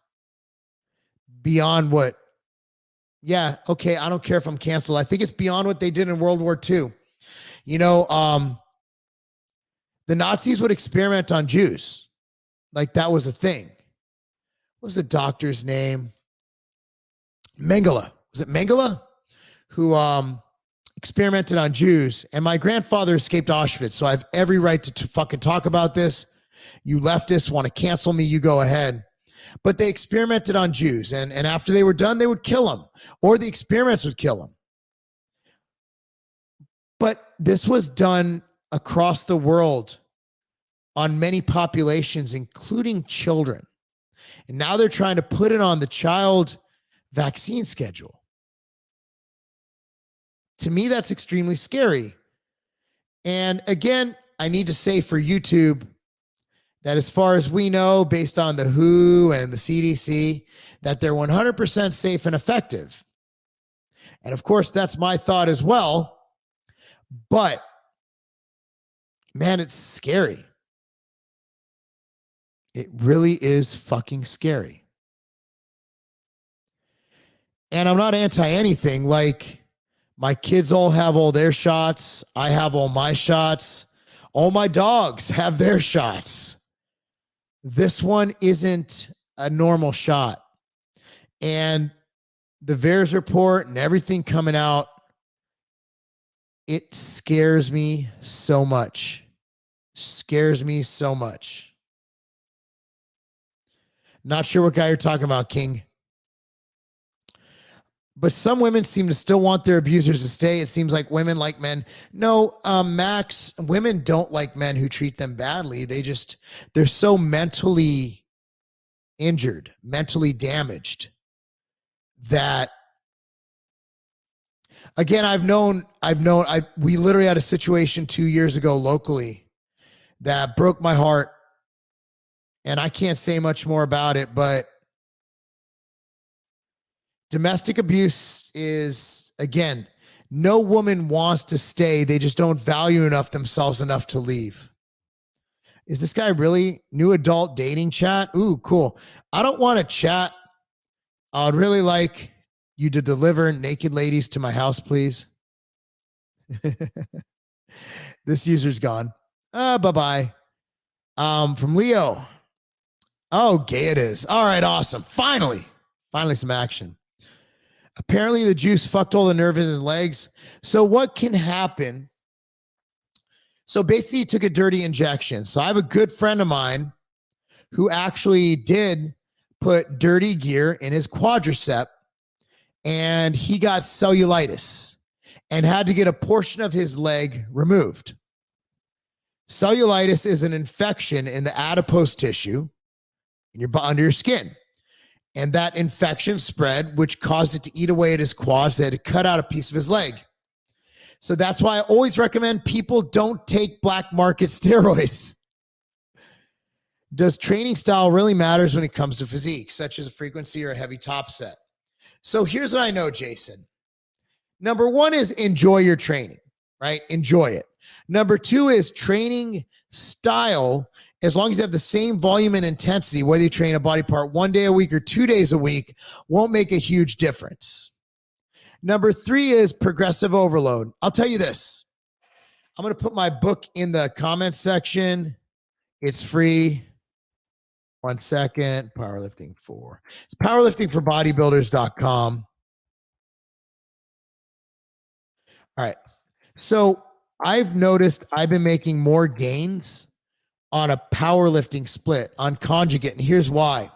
what, yeah, okay, I don't care if I'm canceled. I think it's beyond what they did in World War II. You know, the Nazis would experiment on Jews. Like, that was a thing. What was the doctor's name? Mengele. Was it Mengele? Who experimented on Jews. And my grandfather escaped Auschwitz, so I have every right to fucking talk about this. You leftists want to cancel me, you go ahead. But they experimented on Jews, and after they were done, they would kill them, or the experiments would kill them. But this was done across the world on many populations, including children. And now they're trying to put it on the child vaccine schedule. To me, that's extremely scary. And again, I need to say for YouTube that as far as we know, based on the WHO and the CDC, that they're 100% safe and effective. And of course, that's my thought as well. But man, it's scary. It really is fucking scary. And I'm not anti anything. Like, my kids all have all their shots. I have all my shots. All my dogs have their shots. This one isn't a normal shot. And the VAERS report and everything coming out, it scares me so much. Scares me so much. Not sure what guy you're talking about, King. But some women seem to still want their abusers to stay. It seems like women like men. No, Max, women don't like men who treat them badly. They're so mentally injured, mentally damaged that, again, we literally had a situation 2 years ago locally that broke my heart. And I can't say much more about it, but domestic abuse is, again, no woman wants to stay. They just don't value themselves enough to leave. Is this guy really new adult dating chat? Ooh, cool. I don't want to chat. I'd really like you to deliver naked ladies to my house, please. This user's gone. Bye-bye. From Leo. Oh, gay it is. All right, awesome. Finally some action. Apparently the juice fucked all the nerve in his legs. So what can happen? So basically he took a dirty injection. So I have a good friend of mine who actually did put dirty gear in his quadricep, and he got cellulitis and had to get a portion of his leg removed. Cellulitis is an infection in the adipose tissue under your skin. And that infection spread, which caused it to eat away at his quads. They had to cut out a piece of his leg. So that's why I always recommend people don't take black market steroids. Does training style really matters when it comes to physique, such as a frequency or a heavy top set? So here's what I know, Jason. Number one is enjoy your training, right? Enjoy it. Number two is training style. As long as you have the same volume and intensity, whether you train a body part 1 day a week or 2 days a week, won't make a huge difference. Number three is progressive overload. I'll tell you this. I'm going to put my book in the comments section. It's free. 1 second. Powerlifting 4. It's powerliftingforbodybuilders.com. All right. So I've noticed I've been making more gains on a powerlifting split, on conjugate. And here's why.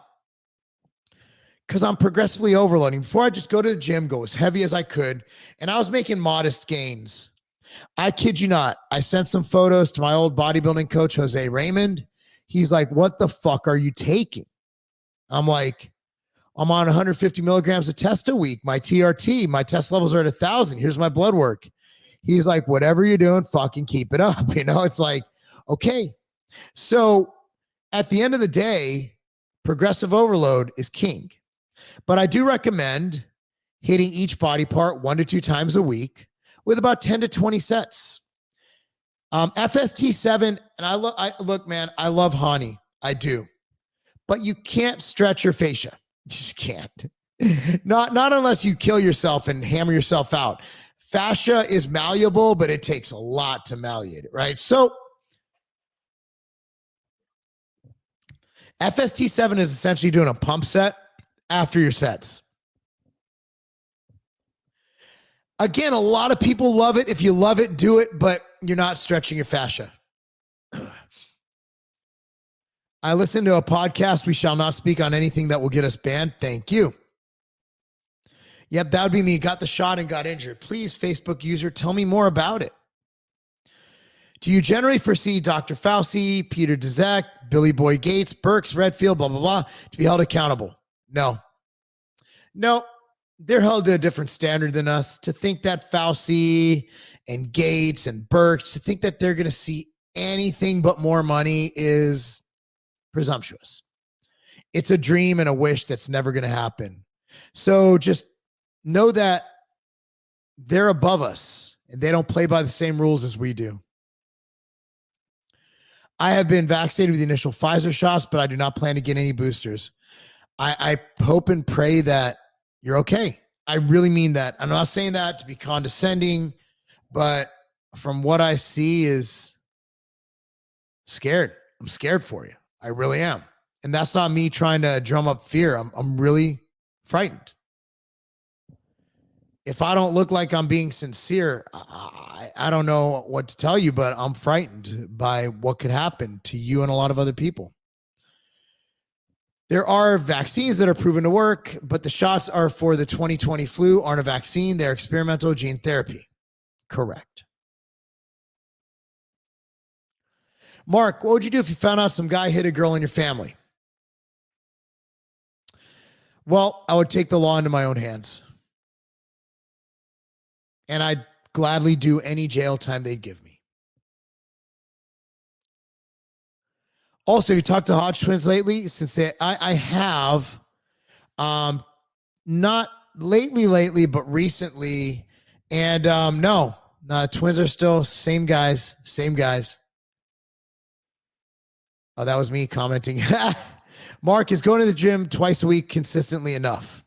Because I'm progressively overloading. Before, I just go to the gym, go as heavy as I could, and I was making modest gains. I kid you not. I sent some photos to my old bodybuilding coach, Jose Raymond. He's like, what the fuck are you taking? I'm like, I'm on 150 milligrams of test a week. My TRT, my test levels are at 1,000. Here's my blood work. He's like, whatever you're doing, fucking keep it up. It's like, okay. So at the end of the day, progressive overload is king. But I do recommend hitting each body part 1 to 2 times a week with about 10 to 20 sets. FST7, and look, man, I love Hani. I do. But you can't stretch your fascia. You just can't. Not unless you kill yourself and hammer yourself out. Fascia is malleable, but it takes a lot to malleate it, right? So FST7 is essentially doing a pump set after your sets. Again, a lot of people love it. If you love it, do it, but you're not stretching your fascia. I listened to a podcast. We shall not speak on anything that will get us banned. Thank you. Yep, that would be me. Got the shot and got injured. Please, Facebook user, tell me more about it. Do you generally foresee Dr. Fauci, Peter Daszak, Billy Boy Gates, Birx, Redfield, blah, blah, blah, to be held accountable? No. They're held to a different standard than us. To think that Fauci and Gates and Birx, to think that they're going to see anything but more money is presumptuous. It's a dream and a wish that's never going to happen. So just know that they're above us and they don't play by the same rules as we do. I have been vaccinated with the initial Pfizer shots, but I do not plan to get any boosters. I hope and pray that you're okay. I really mean that. I'm not saying that to be condescending, but from what I see is scared. I'm scared for you. I really am. And that's not me trying to drum up fear. I'm really frightened. If I don't look like I'm being sincere, I don't know what to tell you, but I'm frightened by what could happen to you and a lot of other people. There are vaccines that are proven to work, but the shots are for the 2020 flu, aren't a vaccine. They're experimental gene therapy. Correct. Mark, what would you do if you found out some guy hit a girl in your family? Well, I would take the law into my own hands. And I'd gladly do any jail time they'd give me. Also, you talked to Hodge twins lately? Since I have, not lately, but recently. And no, twins are still same guys. Oh, that was me commenting. Mark, is going to the gym twice a week consistently enough?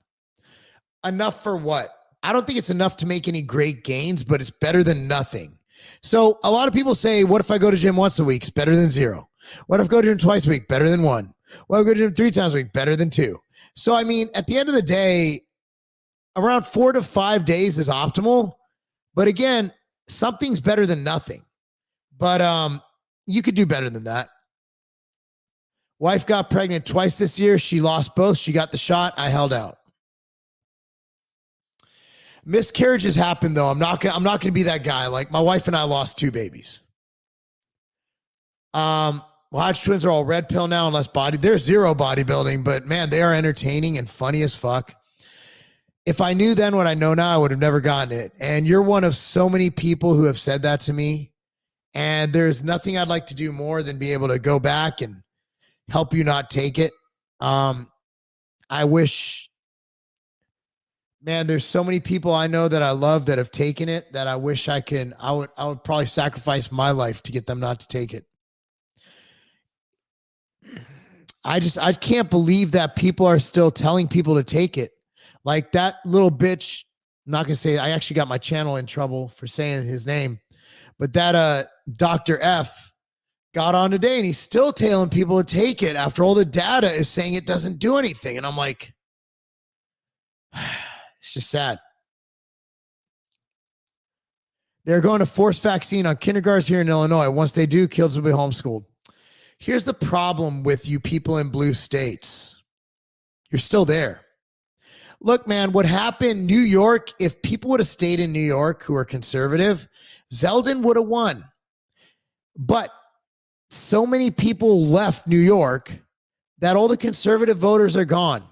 Enough for what? I don't think it's enough to make any great gains, but it's better than nothing. So a lot of people say, what if I go to gym once a week? It's better than zero. What if I go to gym twice a week? Better than one. What if I go to gym 3 times a week? Better than 2. So, I mean, at the end of the day, around 4 to 5 days is optimal. But again, something's better than nothing. But you could do better than that. Wife got pregnant twice this year. She lost both. She got the shot. I held out. Miscarriages happen, though. I'm not gonna be that guy. Like, my wife and I lost 2 babies. Hodge twins are all red pill now, unless there's zero bodybuilding, but man, they are entertaining and funny as fuck. If I knew then what I know now, I would have never gotten it. And you're one of so many people who have said that to me. And there's nothing I'd like to do more than be able to go back and help you not take it. I wish, man, there's so many people I know that I love that have taken it that I wish I would probably sacrifice my life to get them not to take it. I can't believe that people are still telling people to take it. Like that little bitch, I'm not going to say, I actually got my channel in trouble for saying his name, but that Dr. F got on today and he's still telling people to take it after all the data is saying it doesn't do anything. And I'm like, it's just sad. They're going to force vaccine on kindergartens here in Illinois. Once they do, kids will be homeschooled. Here's the problem with you people in blue states. You're still there. Look, man, what happened, New York, if people would have stayed in New York who are conservative, Zeldin would have won. But so many people left New York that all the conservative voters are gone.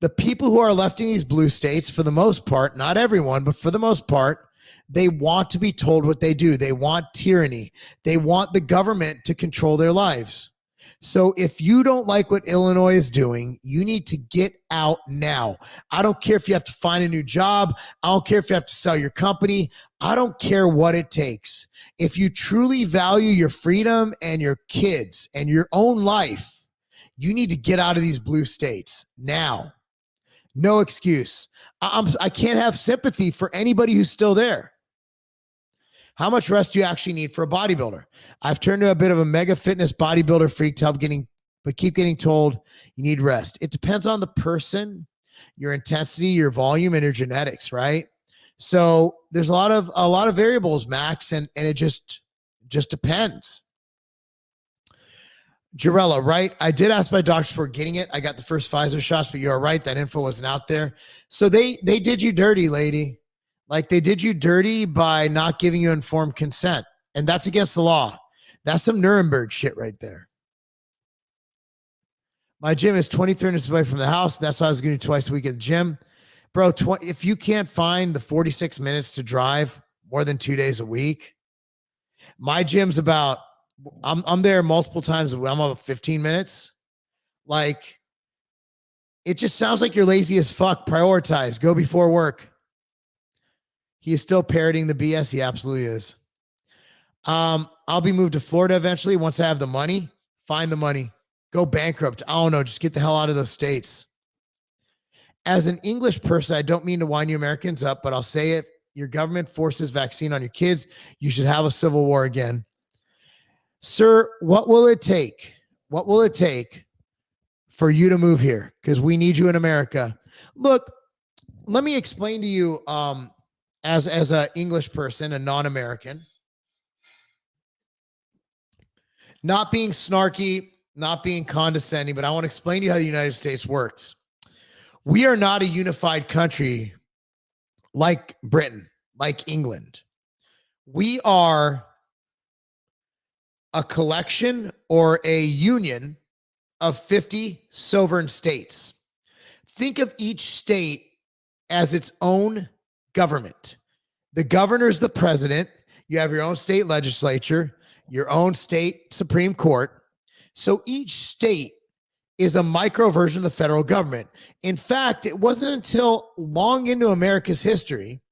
The people who are left in these blue states, for the most part, not everyone, but for the most part, they want to be told what they do. They want tyranny. They want the government to control their lives. So if you don't like what Illinois is doing, you need to get out now. I don't care if you have to find a new job. I don't care if you have to sell your company. I don't care what it takes. If you truly value your freedom and your kids and your own life, you need to get out of these blue states now. No excuse. I can't have sympathy for anybody who's still there. How much rest do you actually need for a bodybuilder? I've turned to a bit of a mega fitness bodybuilder freak to help keep getting told you need rest. It depends on the person, your intensity, your volume, and your genetics, right? So there's a lot of variables, Max, and it just depends. Jarella, right? I did ask my doctor for getting it. I got the first Pfizer shots, but you're right. That info wasn't out there. So they did you dirty, lady. Like they did you dirty by not giving you informed consent. And that's against the law. That's some Nuremberg shit right there. My gym is 23 minutes away from the house. That's why I was going to do twice a week at the gym. Bro, if you can't find the 46 minutes to drive more than 2 days a week, my gym's about, I'm there multiple times. I'm about 15 minutes. Like, it just sounds like you're lazy as fuck. Prioritize. Go before work. He is still parroting the BS. He absolutely is. I'll be moved to Florida eventually once I have the money. Find the money. Go bankrupt. I don't know. Just get the hell out of those states. As an English person, I don't mean to wind you Americans up, but I'll say it. Your government forces vaccine on your kids. You should have a civil war again. Sir, what will it take? What will it take for you to move here? Because we need you in America. Look, let me explain to you as an English person, a non-American, not being snarky, not being condescending, but I want to explain to you how the United States works. We are not a unified country like Britain, like England. We are a collection or a union of 50 sovereign states. Think of each state as its own government. The governor is the president. You have your own state legislature, your own state Supreme Court. So each state is a micro version of the federal government. In fact, it wasn't until long into America's history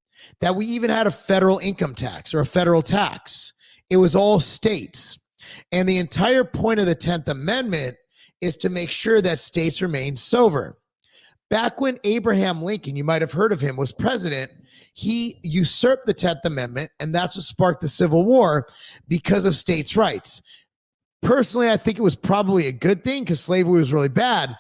that we even had a federal income tax or a federal tax. It was all states. And the entire point of the 10th Amendment is to make sure that states remain sovereign. Back when Abraham Lincoln, you might have heard of him, was president, he usurped the 10th Amendment, and that's what sparked the Civil War because of states' rights. Personally, I think it was probably a good thing because slavery was really bad,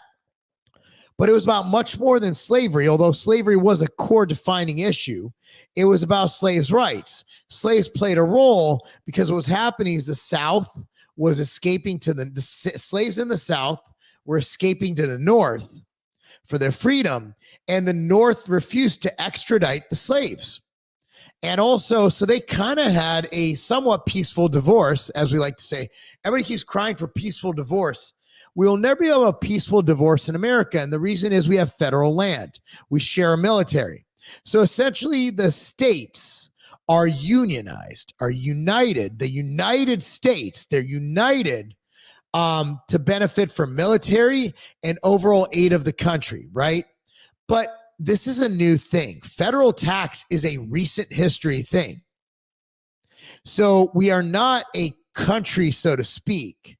but it was about much more than slavery. Although slavery was a core defining issue, it was about slaves' rights. Slaves played a role because what was happening is the South was escaping to the slaves in the South were escaping to the North for their freedom, and the North refused to extradite the slaves. And also, so they kind of had a somewhat peaceful divorce, as we like to say. Everybody keeps crying for peaceful divorce. We will never be able to have a peaceful divorce in America. And the reason is we have federal land. We share a military. So essentially, the states are unionized, are united. The United States, they're united to benefit from military and overall aid of the country, right? But this is a new thing. Federal tax is a recent history thing. So we are not a country, so to speak.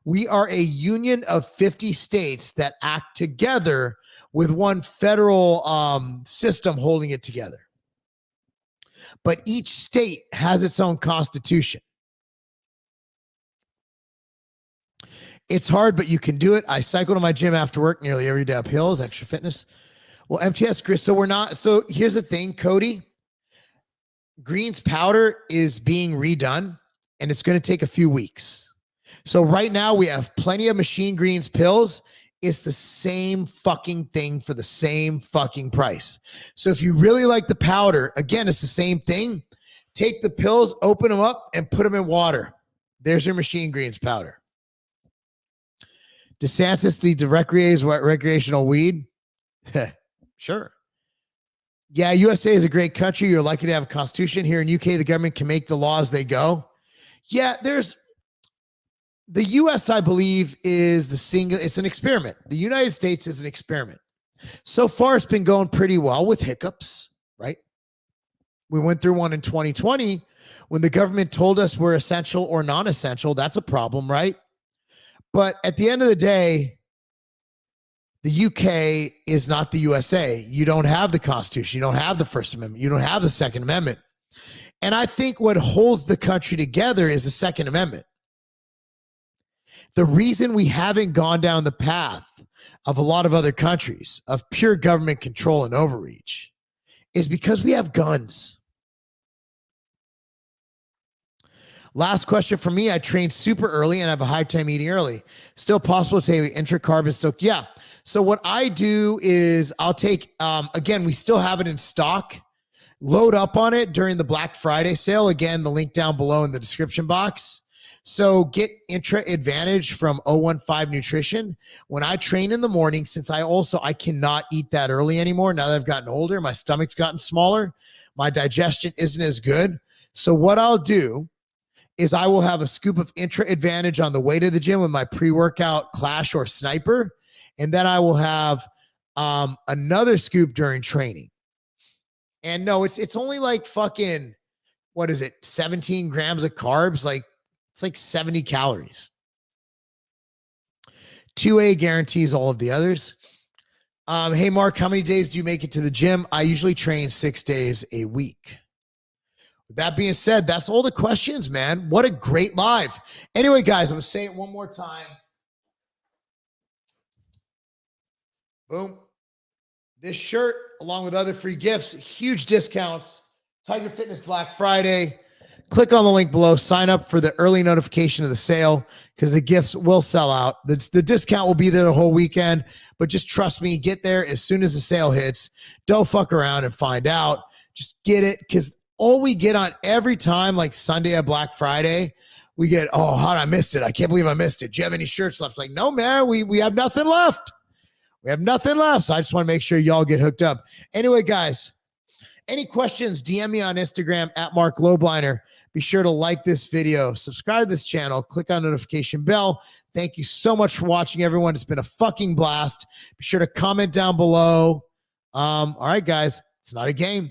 We are a union of 50 states that act together with one federal system holding it together. But each state has its own constitution. It's hard, but you can do it. I cycle to my gym after work nearly every day uphill as extra fitness. Well, MTS, Chris, so we're not. So here's the thing, Cody. Greens powder is being redone, and it's going to take a few weeks. So right now we have plenty of Machine Greens pills. It's the same fucking thing for the same fucking price. So if you really like the powder, again, it's the same thing. Take the pills, open them up, and put them in water. There's your Machine Greens powder. DeSantis, the recreational weed. Sure. Yeah, USA is a great country. You're likely to have a constitution. Here in UK, the government can make the laws they go. Yeah, the US, I believe, is it's an experiment. The United States is an experiment. So far, it's been going pretty well with hiccups, right? We went through one in 2020 when the government told us we're essential or non-essential. That's a problem, right? But at the end of the day, the UK is not the USA. You don't have the Constitution. You don't have the First Amendment. You don't have the Second Amendment. And I think what holds the country together is the Second Amendment. The reason we haven't gone down the path of a lot of other countries of pure government control and overreach is because we have guns. Last question for me. I train super early and have a hard time eating early. Still possible to say intracarbon still. Yeah. So what I do is I'll take, again, we still have it in stock. Load up on it during the Black Friday sale. Again, the link down below in the description box. So get Intra Advantage from 015 Nutrition. When I train in the morning, since I cannot eat that early anymore. Now that I've gotten older, my stomach's gotten smaller. My digestion isn't as good. So what I'll do is I will have a scoop of Intra Advantage on the way to the gym with my pre-workout Clash or Sniper. And then I will have another scoop during training. And no, it's only like fucking, what is it? 17 grams of carbs. Like it's like 70 calories. 2A guarantees all of the others. Hey, Mark, how many days do you make it to the gym? I usually train 6 days a week. With that being said, that's all the questions, man. What a great live. Anyway, guys, I'm going to say it one more time. Boom. This shirt, along with other free gifts, huge discounts. Tiger Fitness Black Friday. Click on the link below. Sign up for the early notification of the sale because the gifts will sell out. The discount will be there the whole weekend, but just trust me, get there as soon as the sale hits. Don't fuck around and find out. Just get it, because all we get on every time, like Sunday at Black Friday, we get, oh, how did I missed it? I can't believe I missed it. Do you have any shirts left? It's like, no, man, we have nothing left. We have nothing left. So I just want to make sure y'all get hooked up. Anyway, guys, any questions, DM me on Instagram at Mark Lobliner. Be sure to like this video, subscribe to this channel, click on notification bell. Thank you so much for watching, everyone. It's been a fucking blast. Be sure to comment down below. All right, guys, it's not a game.